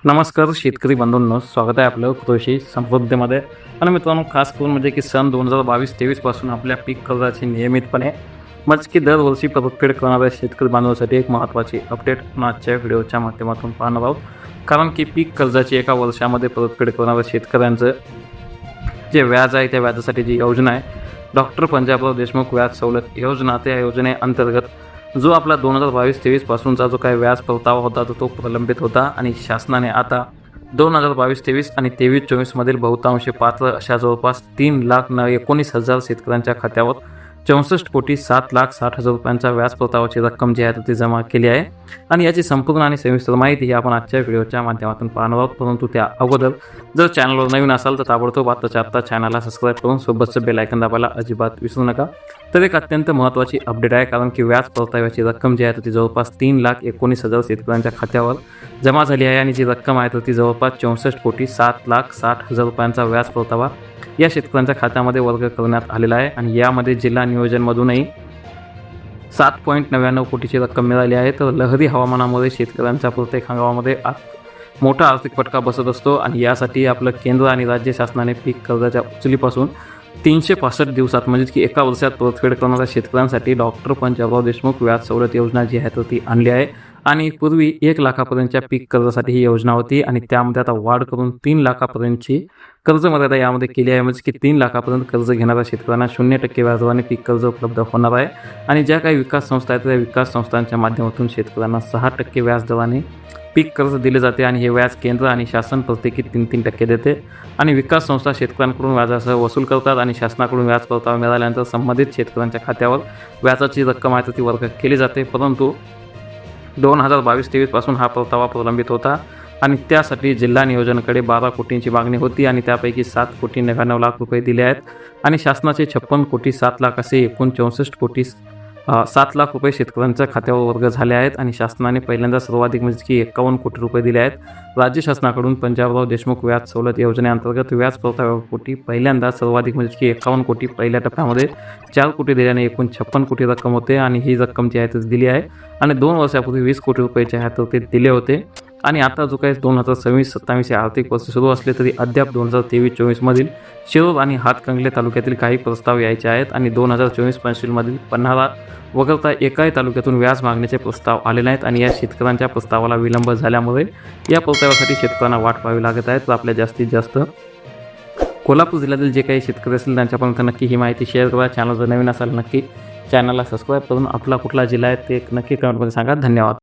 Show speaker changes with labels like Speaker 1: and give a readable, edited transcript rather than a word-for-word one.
Speaker 1: नमस्कार शेतकरी बंधूंनो, स्वागत आहे आपलं कृषी समृद्धीमध्ये. आणि मित्रांनो, खास करून म्हणजे की सन 2022-23 पासून आपल्या पीक कर्जाची नियमितपणे की दरवर्षी परतफेड करणाऱ्या शेतकरी बांधवांसाठी एक महत्त्वाची अपडेट आपण आजच्या व्हिडिओच्या माध्यमातून पाहणार आहोत. कारण की पीक कर्जाची एका वर्षामध्ये परतफेड करणाऱ्या शेतकऱ्यांचं जे व्याज आहे त्या व्याजासाठी जी योजना आहे डॉक्टर पंजाबराव देशमुख व्याज सवलत योजना, त्या योजनेअंतर्गत जो आपला 2022-23 पासूनचा जो काही व्याज परतावा होता तो प्रलंबित होता आणि शासनाने आता 2022-23 आणि 23-24 मधील बहुतांश पात्र अशा जवळपास 3,19,000 शेतकऱ्यांच्या खात्यावर 64,07,60,000 रुपयांचा व्याज परतावाची रक्कम जी आहे ती जमा केली आहे. आणि याची संपूर्ण आणि सविस्तर माहिती ही आपण आजच्या व्हिडिओच्या माध्यमातून पाहणार आहोत. परंतु त्या अगोदर जर चॅनलवर नवीन असाल तर ताबडतोब आत्ता चॅनलला सबस्क्राईब करून सोबतचं बेल आयकॉन दाबायला अजिबात विसरू नका. तर एक अत्यंत महत्त्वाची अपडेट आहे, कारण की व्याज परताव्याची रक्कम जी आहे ती जवळपास 3,19,000 शेतकऱ्यांच्या खात्यावर जमा झाली आहे. आणि जी रक्कम आहे तर ती जवळपास 64,07,60,000 रुपयांचा व्याज परतावा या शेतकऱ्यांच्या खात्यामध्ये वर्ग करण्यात आलेला आहे. आणि यामध्ये जिल्हा नियोजनमधूनही 7.99 कोटीची रक्कम मिळाली आहे. तर लहरी हवामानामुळे शेतकऱ्यांच्या प्रत्येक हंगामामध्ये मोठा आर्थिक फटका बसत असतो आणि यासाठी आपलं केंद्र आणि राज्य शासनाने पीक कर्जाच्या उचलीपासून 365 दिवसात म्हणजेच की एका वर्षात परतफेड करणाऱ्या शेतकऱ्यांसाठी डॉक्टर पंजाबराव देशमुख व्याज सवलत योजना जी आहे तर ती आणली आहे. आणि पूर्वी 1 लाखापर्यंतच्या पीक कर्जासाठी ही योजना होती आणि त्यामध्ये आता वाढ करून 3 लाखापर्यंतची कर्ज मर्यादा यामध्ये केली आहे. म्हणजे की 3 लाखापर्यंत कर्ज घेणाऱ्या शेतकऱ्यांना 0% व्याजदराने पीक कर्ज उपलब्ध होणार आहे. आणि ज्या काही विकास संस्था आहेत त्या विकास संस्थांच्या माध्यमातून शेतकऱ्यांना 6% व्याजदराने पीक कर्ज दिले जाते. आणि हे व्याज केंद्र आणि शासन प्रत्येकी 3% देते. आणि विकास संस्था शेतकऱ्यांकडून व्याजासह वसूल करतात आणि शासनाकडून व्याज परतावा मिळाल्यानंतर संबंधित शेतकऱ्यांच्या खात्यावर व्याजाची रक्कम आहे तर ती वर्ग केली जाते. परंतु 2022-23 पासून हा परतावा प्रलंबित होता आणि त्यासाठी जिल्हा नियोजनाकडे 12 कोटींची मागणी होती आणि त्यापैकी 7,99,00,000 रुपये दिले आहेत. आणि शासनाचे 56,07,00,000 असे एकूण 64,07,00,000 रुपये शेतकऱ्यांच्या खात्यावर वर्ग झाले आहेत. आणि शासनाने पहिल्यांदा सर्वाधिक म्हणजे की 51 कोटी रुपये दिले आहेत. राज्य शासनाकडून पंजाबराव देशमुख व्याज सवलत योजनेअंतर्गत व्याज परताव्यापोटी पहिल्यांदा सर्वाधिक म्हणजे की 51 कोटी पहिल्या टप्प्यामध्ये 4 कोटी दिल्याने एकूण 56 कोटी रक्कम होते. आणि ही रक्कम जी आहे ती दिली आहे. आणि 2 वर्षापूर्वी 20 कोटी रुपयाचे आहे तर ते दिले होते. आणि आता जो काही 2026-27 आर्थिक वर्ष सुरू असले तरी अद्याप 2023-24 मधील शिरूर आणि हातकंगले तालुक्यातील काही प्रस्ताव यायचे आहेत. आणि 2024-25 मधील पन्हाळा वगळता एकाही तालुक्यातून व्याज मागण्याचे प्रस्ताव आले नाहीत. आणि या शेतकऱ्यांच्या प्रस्तावाला विलंब झाल्यामुळे या परताव्यासाठी शेतकऱ्यांना वाट पाहावी लागत आहे. तर आपल्या जास्तीत जास्त कोल्हापूर जिल्ह्यातील जे काही शेतकरी असतील त्यांच्यापर्यंत नक्की ही माहिती शेअर करा. चॅनल जर नवीन असाल नक्की चॅनलला सबस्क्राईब करून आपला कुठला जिल्हा आहे ते नक्की कमेंटमध्ये सांगा. धन्यवाद.